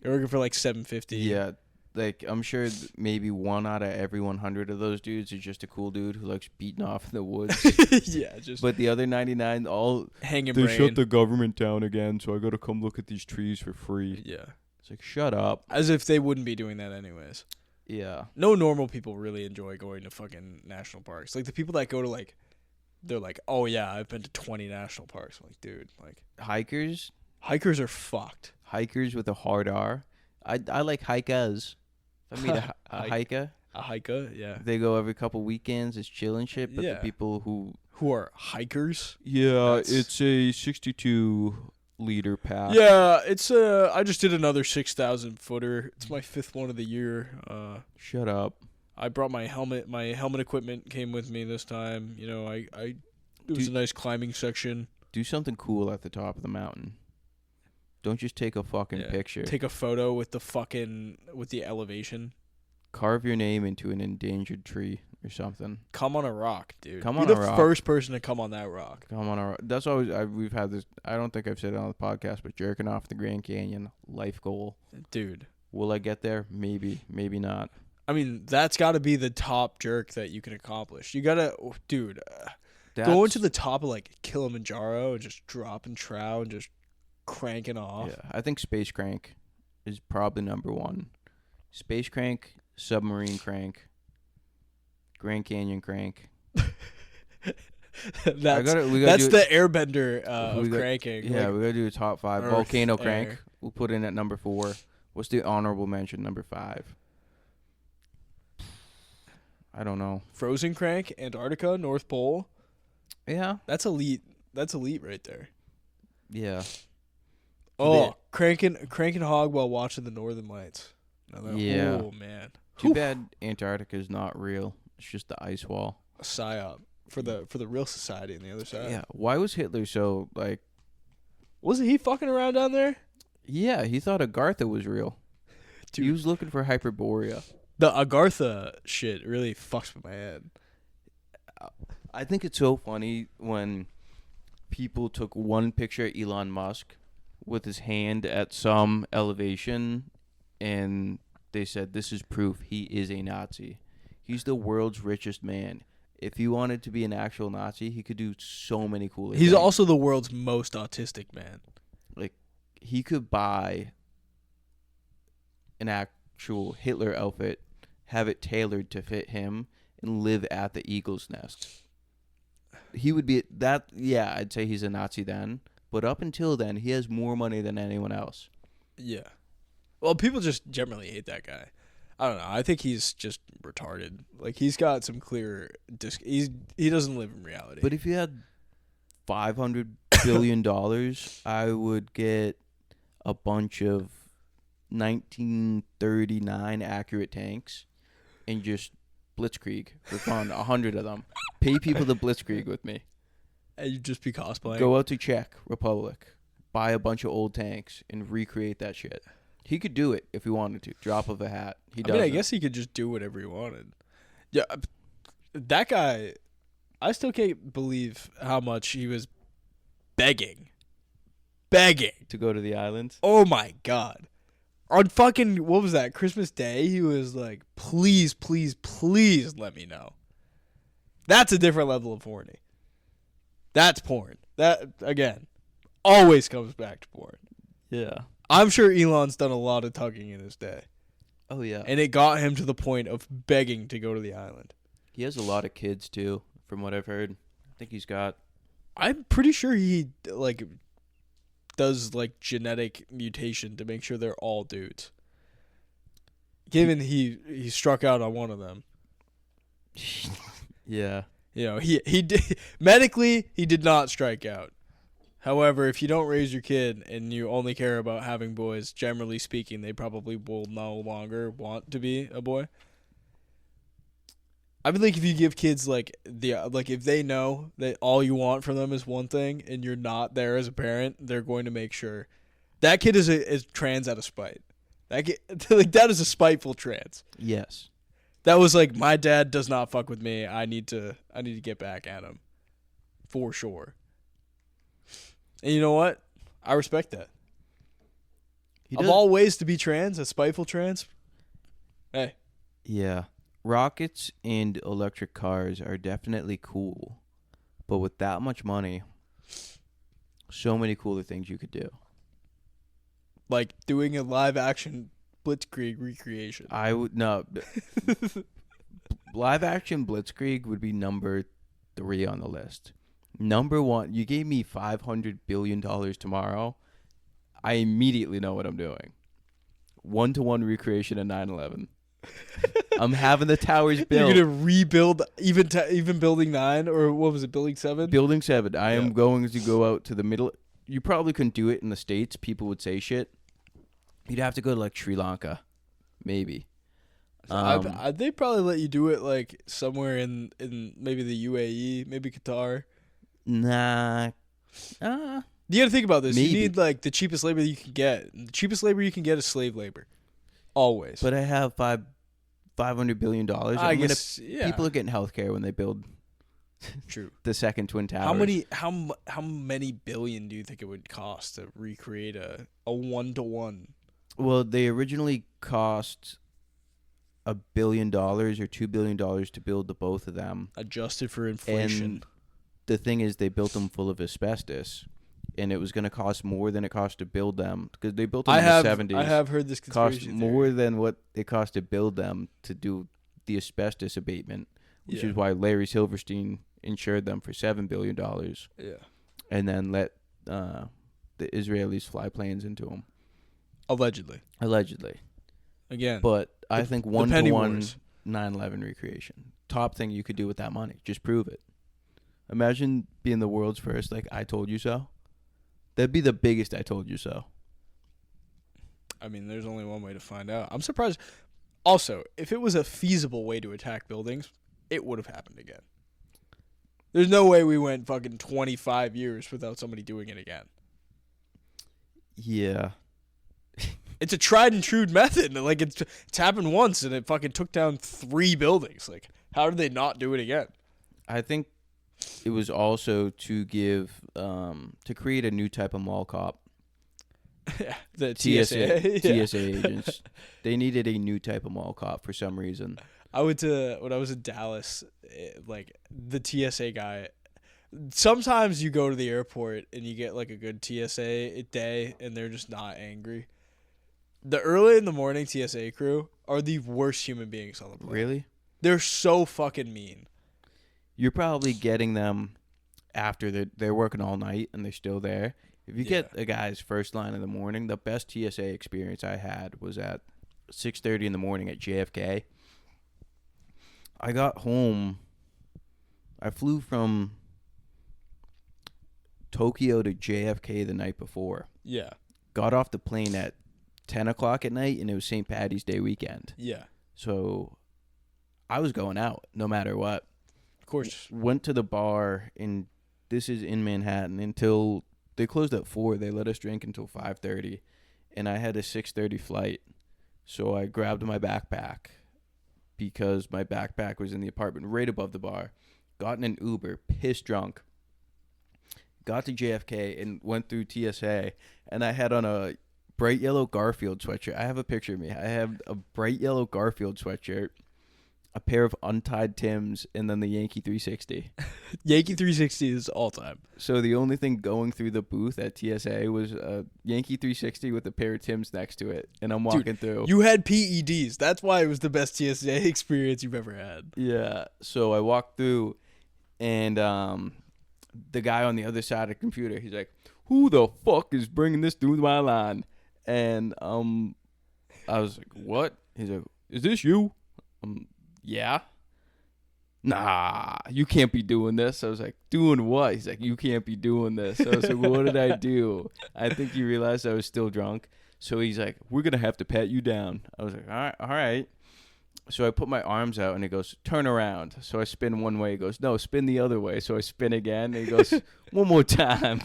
You're working for like $750. Yeah. Like I'm sure maybe 1 out of every 100 of those dudes is just a cool dude who likes beating off in the woods. Yeah, just. But the other 99 all hanging. They shut the government down again, so I got to come look at these trees for free. Yeah. It's like, shut up. As if they wouldn't be doing that anyways. Yeah. No normal people really enjoy going to fucking national parks. Like, the people that go to, like, they're like, oh, yeah, I've been to 20 national parks. I'm like, dude, like. Hikers? Hikers are fucked. Hikers with a hard R. I like hikers. If I meet a hiker. A hiker, yeah. They go every couple weekends. It's chill and shit. But the people who are hikers? Yeah, it's a 62... liter pack. Yeah, it's I just did another 6,000 footer. It's my 5th one of the year. Shut up. I brought my helmet equipment came with me this time. You know, it was a nice climbing section. Do something cool at the top of the mountain. Don't just take a fucking picture. Take a photo with the elevation. Carve your name into an endangered tree or something. Come on a rock, dude. Be the first person to come on that rock. Come on a rock. That's always we've had this. I don't think I've said it on the podcast, but jerking off the Grand Canyon, life goal. Dude, will I get there? Maybe, maybe not. I mean, that's got to be the top jerk that you can accomplish. You gotta, dude, going to the top of like Kilimanjaro and just dropping trow and just cranking off. Yeah, I think space crank is probably number 1. Space crank, submarine crank, Grand Canyon crank. That's the airbender of cranking. Yeah, we gotta do a top 5. Volcano crank. We'll put in at number 4. What's the honorable mention? Number 5. I don't know. Frozen crank, Antarctica, North Pole. Yeah, that's elite. That's elite right there. Yeah. Oh, cranking hog while watching the Northern Lights. Yeah. Oh man. Too bad Antarctica is not real. It's just the ice wall. A psyop for the real society on the other side. Yeah. Why was Hitler so like? Wasn't he fucking around down there? Yeah, he thought Agartha was real. Dude. He was looking for Hyperborea. The Agartha shit really fucks with my head. I think it's so funny when people took one picture of Elon Musk with his hand at some elevation and they said, this is proof he is a Nazi. He's the world's richest man. If he wanted to be an actual Nazi, he could do so many cool things. He's also the world's most autistic man. Like, he could buy an actual Hitler outfit, have it tailored to fit him, and live at the Eagle's Nest. He would be that. Yeah, I'd say he's a Nazi then. But up until then, he has more money than anyone else. Yeah. Well, people just generally hate that guy. I don't know. I think he's just retarded. Like, he's got some clear... he doesn't live in reality. But if you had $500 billion, I would get a bunch of 1939 accurate tanks and just blitzkrieg for fun. 100 of them. Pay people to blitzkrieg with me. And you'd just be cosplaying. Go out to Czech Republic, buy a bunch of old tanks, and recreate that shit. He could do it if he wanted to. Drop of a hat. He does. I guess he could just do whatever he wanted. Yeah, that guy, I still can't believe how much he was begging to go to the islands. Oh my God. On fucking, what was that, Christmas Day, he was like, please, please, please let me know. That's a different level of horny. That's porn. That, again, always comes back to porn. Yeah. I'm sure Elon's done a lot of tugging in his day. Oh, yeah. And it got him to the point of begging to go to the island. He has a lot of kids, too, from what I've heard. I think he's got... I'm pretty sure he, like, does, like, genetic mutation to make sure they're all dudes. Given he struck out on one of them. Yeah. You know, he did... Medically, he did not strike out. However, if you don't raise your kid and you only care about having boys, generally speaking, they probably will no longer want to be a boy. I mean, like, if you give kids, like, if they know that all you want from them is one thing and you're not there as a parent, they're going to make sure. That kid is trans out of spite. That kid, like, that is a spiteful trans. Yes. That was like, my dad does not fuck with me. I need to get back at him. For sure. And you know what? I respect that. Of all ways to be trans, a spiteful trans, hey. Yeah. Rockets and electric cars are definitely cool. But with that much money, so many cooler things you could do. Like doing a live-action Blitzkrieg recreation. No. Live-action Blitzkrieg would be number 3 on the list. Number 1, you gave me $500 billion tomorrow. I immediately know what I'm doing. 1-to-1 recreation of 9/11. I'm having the towers built. You're going to rebuild even Building 9, or what was it, Building 7? Building 7. I am going to go out to the middle. You probably couldn't do it in the States. People would say shit. You'd have to go to, like, Sri Lanka. Maybe. They'd probably let you do it, like, somewhere in maybe the UAE, maybe Qatar. Nah. You got to think about this. Maybe. You need, like, the cheapest labor you can get. The cheapest labor you can get is slave labor. Always. But I have $500 billion. I guess, yeah. People are getting health care when they build True. the second Twin Towers. How many billion do you think it would cost to recreate a 1-to-1? Well, they originally cost $1 billion or $2 billion to build the both of them. Adjusted for inflation. And the thing is, they built them full of asbestos, and it was going to cost more than it cost to build them because they built them in the 70s. I have heard this conspiracy cost more than what it cost to build them to do the asbestos abatement, which is why Larry Silverstein insured them for $7 billion. Yeah, and then let the Israelis fly planes into them. Allegedly. Again, but I think 1-to-1 9/11 recreation. Top thing you could do with that money. Just prove it. Imagine being the world's first, like, I told you so. That'd be the biggest I told you so. I mean, there's only one way to find out. I'm surprised. Also, if it was a feasible way to attack buildings, it would have happened again. There's no way we went fucking 25 years without somebody doing it again. Yeah. It's a tried and true method. Like, it's happened once, and it fucking took down 3 buildings. Like, how did they not do it again? I think it was also to give, to create a new type of mall cop. The TSA. TSA agents. They needed a new type of mall cop for some reason. When I was in Dallas, like, the TSA guy, sometimes you go to the airport and you get, like, a good TSA day, and they're just not angry. The early in the morning TSA crew are the worst human beings on the planet. Really? They're so fucking mean. You're probably getting them after they're working all night and they're still there. If you get a guy's first line in the morning, the best TSA experience I had was at 6:30 in the morning at JFK. I got home. I flew from Tokyo to JFK the night before. Yeah. Got off the plane at 10 o'clock at night, and it was St. Paddy's Day weekend. Yeah. So I was going out no matter what. Of course. Went to the bar, and this is in Manhattan, until they closed at 4. They let us drink until 5:30, and I had a 6:30 flight. So I grabbed my backpack because my backpack was in the apartment right above the bar. Got in an Uber, pissed drunk. Got to JFK and went through TSA, and I had on a bright yellow Garfield sweatshirt. I have a picture of me. I have a bright yellow Garfield sweatshirt, a pair of untied Timbs, and then the Yankee 360. Yankee 360 is all time. So the only thing going through the booth at TSA was a Yankee 360 with a pair of Timbs next to it, and I'm walking through. You had PEDs. That's why it was the best TSA experience you've ever had. Yeah. So I walked through, and the guy on the other side of the computer, he's like, "Who the fuck is bringing this through my line?" And I was like, "What?" He's like, "Is this you?" Yeah. Nah, you can't be doing this. I was like, "Doing what?" He's like, "You can't be doing this." I was like, "What did I do?" I think he realized I was still drunk. So he's like, "We're going to have to pat you down." I was like, all right. So I put my arms out, and he goes, "Turn around." So I spin one way. He goes, "No, spin the other way." So I spin again. And he goes, "One more time."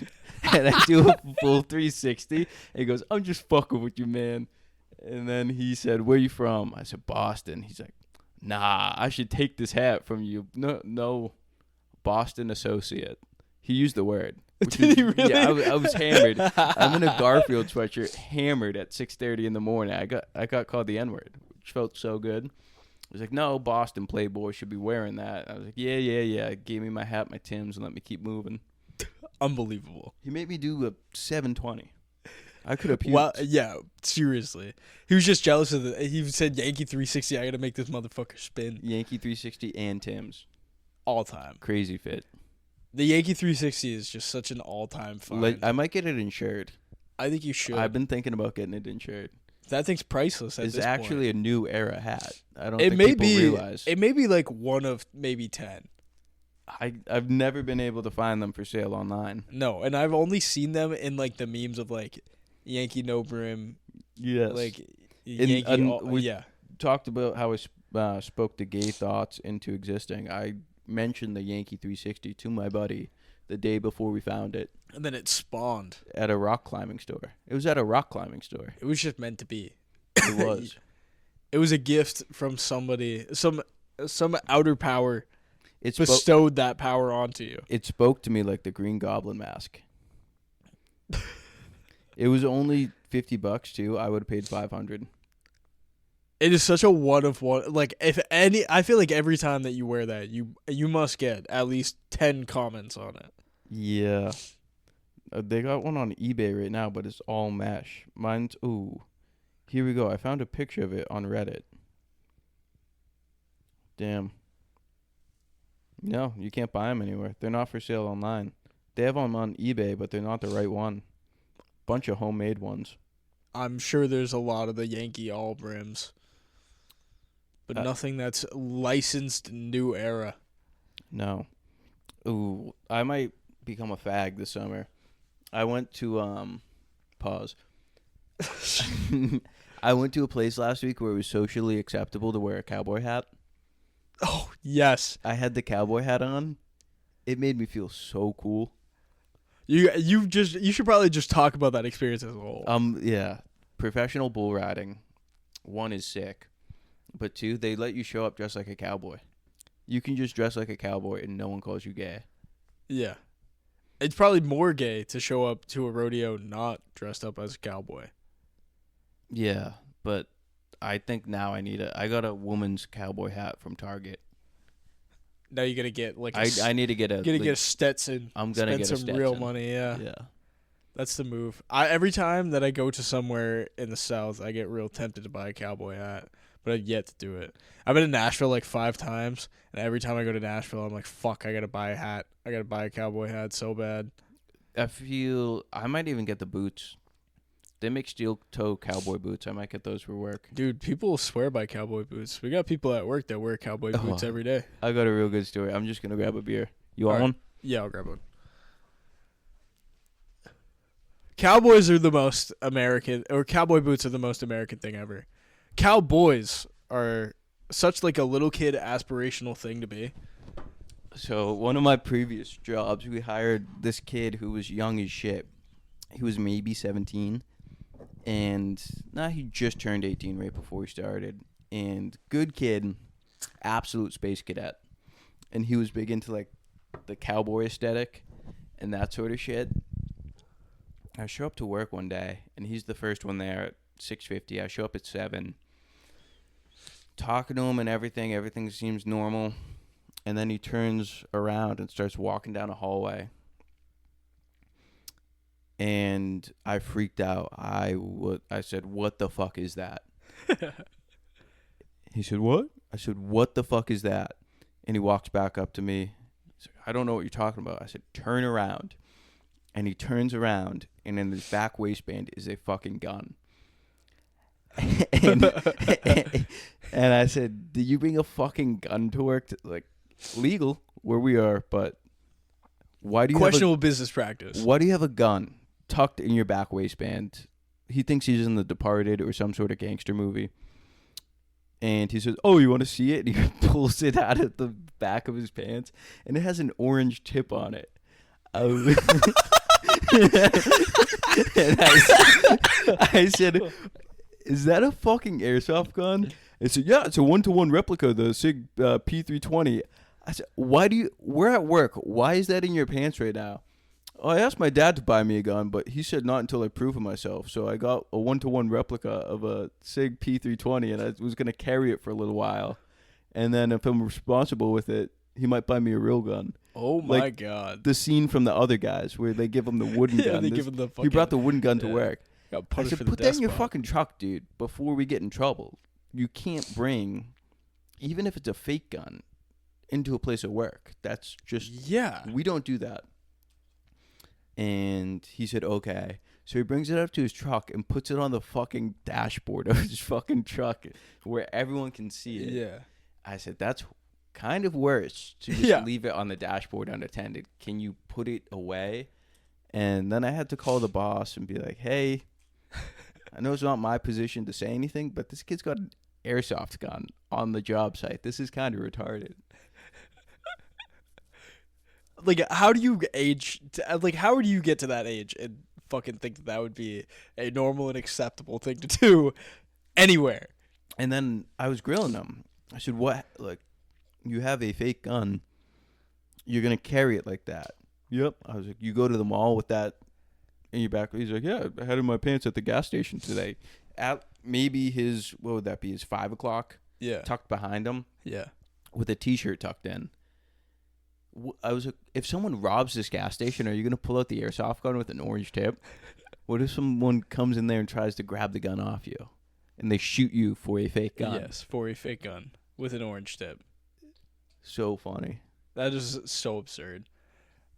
And I do a full 360. And he goes, "I'm just fucking with you, man." And then he said, "Where you from?" I said, "Boston." He's like, "Nah, I should take this hat from you." No, Boston associate. He used the word. Did he really? Yeah, I was hammered. I'm in a Garfield sweatshirt, hammered at 6:30 in the morning. I got called the N-word, which felt so good. He was like, "No, Boston Playboy should be wearing that." I was like, yeah. Gave me my hat, my Timbs, and let me keep moving. Unbelievable. He made me do a 720. I could have puked. Well, yeah, seriously. He was just jealous of he said Yankee 360, I got to make this motherfucker spin. Yankee 360 and Timbs. All time. Crazy fit. The Yankee 360 is just such an all-time find. I might get it insured. I think you should. I've been thinking about getting it insured. That thing's priceless at this point. It's actually a new era hat. I don't think people realize. It may be like one of maybe 10. I've never been able to find them for sale online. No, and I've only seen them in like the memes of like Yankee no brim. Yes. Like we talked about how I spoke the gay thoughts into existing. I mentioned the Yankee 360 to my buddy the day before we found it. And then it spawned. At a rock climbing store. It was at a rock climbing store. It was just meant to be. It was. It was a gift from somebody, some outer power It bestowed that power onto you. It spoke to me like the Green Goblin mask. It was only $50 too. I would have paid $500. It is such a one of one. Like I feel like every time that you wear that, you must get at least 10 comments on it. Yeah, they got one on eBay right now, but it's all mesh. Mine's here we go. I found a picture of it on Reddit. Damn. No, you can't buy them anywhere. They're not for sale online. They have them on eBay, but they're not the right one. Bunch of homemade ones. I'm sure there's a lot of the Yankee all brims, but nothing that's licensed new era. No. Ooh, I might become a fag this summer. I went to pause. I went to a place last week where it was socially acceptable to wear a cowboy hat. Oh, yes. I had the cowboy hat on. It made me feel so cool. You should probably just talk about that experience as a whole. Yeah. Professional bull riding. 1 is sick. But 2, they let you show up dressed like a cowboy. You can just dress like a cowboy and no one calls you gay. Yeah. It's probably more gay to show up to a rodeo not dressed up as a cowboy. Yeah, but I think now I got a woman's cowboy hat from Target. Now you gotta get like I need to get a get a Stetson. I'm gonna spend get a some Stetson. real money. Yeah, that's the move. Every time that I go to somewhere in the South, I get real tempted to buy a cowboy hat, but I've yet to do it. I've been to Nashville like 5 times, and every time I go to Nashville, I'm like, fuck, I gotta buy a hat. I gotta buy a cowboy hat so bad. I feel I might even get the boots. They make steel toe cowboy boots. I might get those for work. Dude, people swear by cowboy boots. We got people at work that wear cowboy boots every day. I got a real good story. I'm just gonna grab a beer. You want one? Yeah, I'll grab one. Cowboys are the most American, or cowboy boots are the most American thing ever. Cowboys are such like a little kid aspirational thing to be. So one of my previous jobs, we hired this kid who was young as shit. He was maybe 17. And he just turned 18 right before we started. And good kid, absolute space cadet. And he was big into like the cowboy aesthetic and that sort of shit. I show up to work one day, and he's the first one there at 6:50. I show up at 7. Talking to him and everything. Everything seems normal. And then he turns around and starts walking down a hallway. And I freaked out. I said, "What the fuck is that?" He said, "What?" I said, "What the fuck is that?" And he walks back up to me. He's like, "I don't know what you're talking about." I said, "Turn around." And he turns around, and in his back waistband is a fucking gun. and I said, "Did you bring a fucking gun to work? Like, legal where we are, but why do you questionable business practice? Why do you have a gun tucked in your back waistband?" He thinks he's in The Departed or some sort of gangster movie. And he says, "Oh, you want to see it?" And he pulls it out of the back of his pants, and it has an orange tip on it. And I said, "Is that a fucking airsoft gun?" He said, "Yeah, it's a 1-to-1 replica of the SIG P320. I said, we're at work. Why is that in your pants right now? Oh, I asked my dad to buy me a gun, but he said not until I prove it myself. So I got a 1-to-1 replica of a SIG P320, and I was going to carry it for a little while. And then if I'm responsible with it, he might buy me a real gun." Oh my God. The scene from The Other Guys where they give him the wooden gun. They give him the fucking, he brought the wooden gun to work. I said, "Put that in your fucking truck, dude, before we get in trouble. You can't bring, even if it's a fake gun, into a place of work. That's just, we don't do that." And he said, "Okay." So he brings it up to his truck and puts it on the fucking dashboard of his fucking truck where everyone can see it. Yeah. I said, "That's kind of worse to just leave it on the dashboard unattended. Can you put it away?" And then I had to call the boss and be like, "Hey, I know it's not my position to say anything, but this kid's got an airsoft gun on the job site. This is kind of retarded." Like, how do you age? How do you get to that age and fucking think that would be a normal and acceptable thing to do anywhere? And then I was grilling him. I said, "What? Like, you have a fake gun. You're going to carry it like that?" "Yep." I was like, "You go to the mall with that in your back?" He's like, "Yeah, I had it in my pants at the gas station today." At maybe his, what would that be, his 5 o'clock? Yeah. Tucked behind him. Yeah. With a T-shirt tucked in. I was like, if someone robs this gas station, are you going to pull out the airsoft gun with an orange tip? What if someone comes in there and tries to grab the gun off you? And they shoot you for a fake gun? Yes, for a fake gun with an orange tip. So funny. That is so absurd.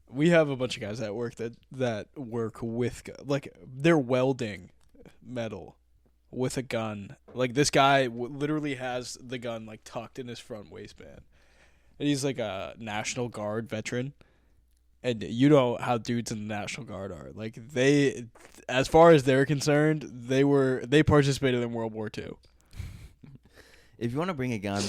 We have a bunch of guys at work that work with, like, they're welding metal with a gun. Like, this guy literally has the gun, like, tucked in his front waistband. And he's, like, a National Guard veteran. And you know how dudes in the National Guard are. Like, they, as far as they're concerned, they participated in World War II. If you want to bring a gun,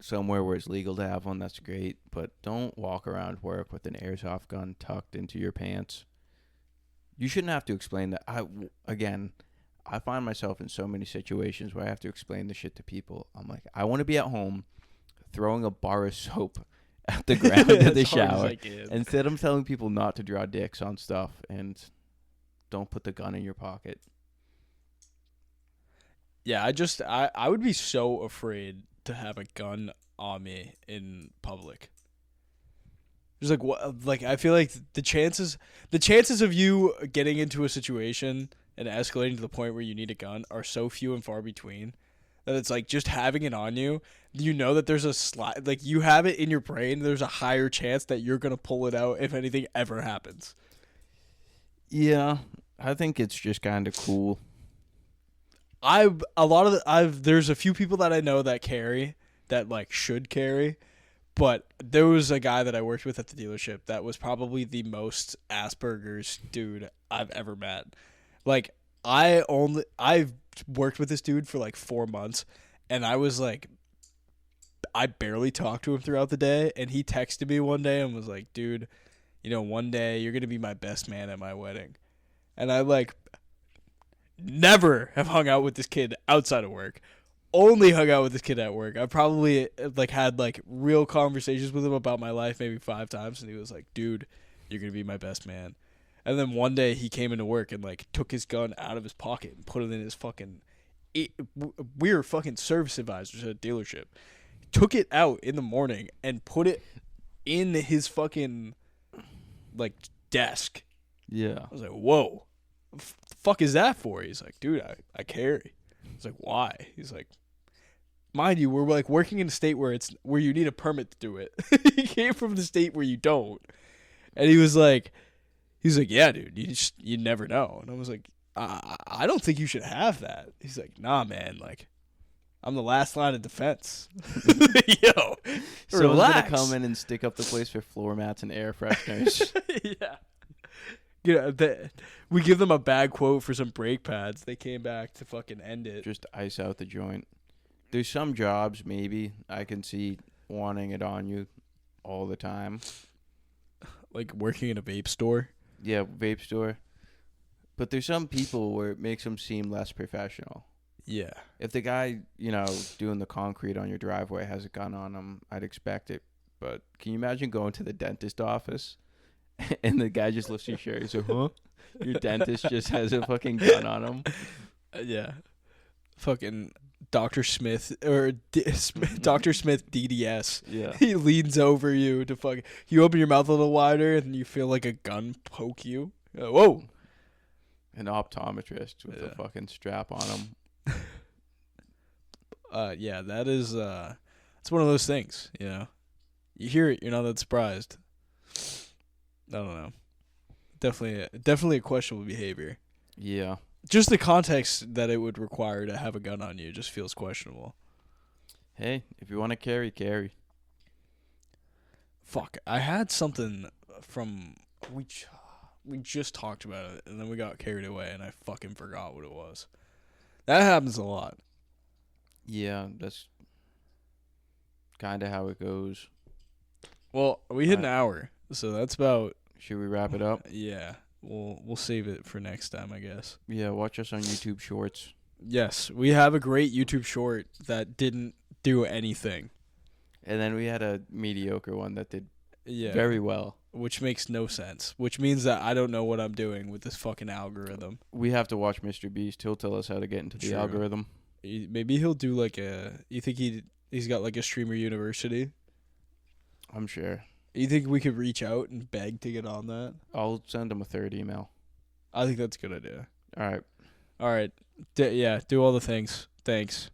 somewhere where it's legal to have one, that's great. But don't walk around work with an airsoft gun tucked into your pants. You shouldn't have to explain that. I find myself in so many situations where I have to explain the shit to people. I'm like, I want to be at home throwing a bar of soap at the ground in the shower. Instead, I'm telling people not to draw dicks on stuff and don't put the gun in your pocket. Yeah, I would be so afraid to have a gun on me in public. Just like what, like I feel like the chances of you getting into a situation and escalating to the point where you need a gun are so few and far between that it's like just having it on you, you know that there's a slide, like you have it in your brain, there's a higher chance that you're going to pull it out if anything ever happens. Yeah, I think it's just kind of cool. There's a few people that I know that carry, that like should carry, but there was a guy that I worked with at the dealership that was probably the most Asperger's dude I've ever met. Like I've worked with this dude for like 4 months, and I was like, I barely talked to him throughout the day, and he texted me one day and was like, dude, one day you're going to be my best man at my wedding. And I like never have hung out with this kid outside of work. Only hung out with this kid at work. I probably like had like real conversations with him about my life maybe 5 times, and he was like, dude, you're going to be my best man. And then one day he came into work and like took his gun out of his pocket and put it in his fucking we were fucking service advisors at a dealership. Took it out in the morning and put it in his fucking like desk. Yeah. I was like, whoa, the fuck is that for? He's like, dude, I carry. I was like, why? He's like, mind you, we're like working in a state where you need a permit to do it. He came from the state where you don't. And he's like, yeah, dude, you never know. And I was like, I don't think you should have that. He's like, nah, man, like, I'm the last line of defense. Yo, someone's gonna come in and stick up the place for floor mats and air fresheners. Yeah. We give them a bad quote for some brake pads. They came back to fucking end it. Just ice out the joint. There's some jobs maybe I can see wanting it on you all the time. Like working in a vape store? Yeah, vape store. But there's some people where it makes them seem less professional. Yeah. If the guy, doing the concrete on your driveway has a gun on him, I'd expect it. But can you imagine going to the dentist office and the guy just lifts your shirt? He's like, huh? Your dentist just has a fucking gun on him? Yeah. Fucking Dr. Smith or Dr. Smith DDS. Yeah. He leans over you to fucking. You open your mouth a little wider and you feel like a gun poke you. Whoa. An optometrist with a fucking strap on him. Yeah, that is it's one of those things, you hear it, you're not that surprised. I don't know. Definitely a questionable behavior. Yeah. Just the context that it would require to have a gun on you just feels questionable. Hey, if you want to carry. Fuck, I had something from we just talked about it and then we got carried away and I fucking forgot what it was. That happens a lot. Yeah, that's kind of how it goes. Well, we hit an hour, so that's about. Should we wrap it up? Yeah, we'll save it for next time, I guess. Yeah, watch us on YouTube Shorts. Yes, we have a great YouTube short that didn't do anything. And then we had a mediocre one that did very well. Which makes no sense. Which means that I don't know what I'm doing with this fucking algorithm. We have to watch Mr. Beast. He'll tell us how to get into the algorithm. Maybe he'll do like you think he's got like a streamer university? I'm sure. You think we could reach out and beg to get on that? I'll send him a third email. I think that's a good idea. All right. Do all the things. Thanks.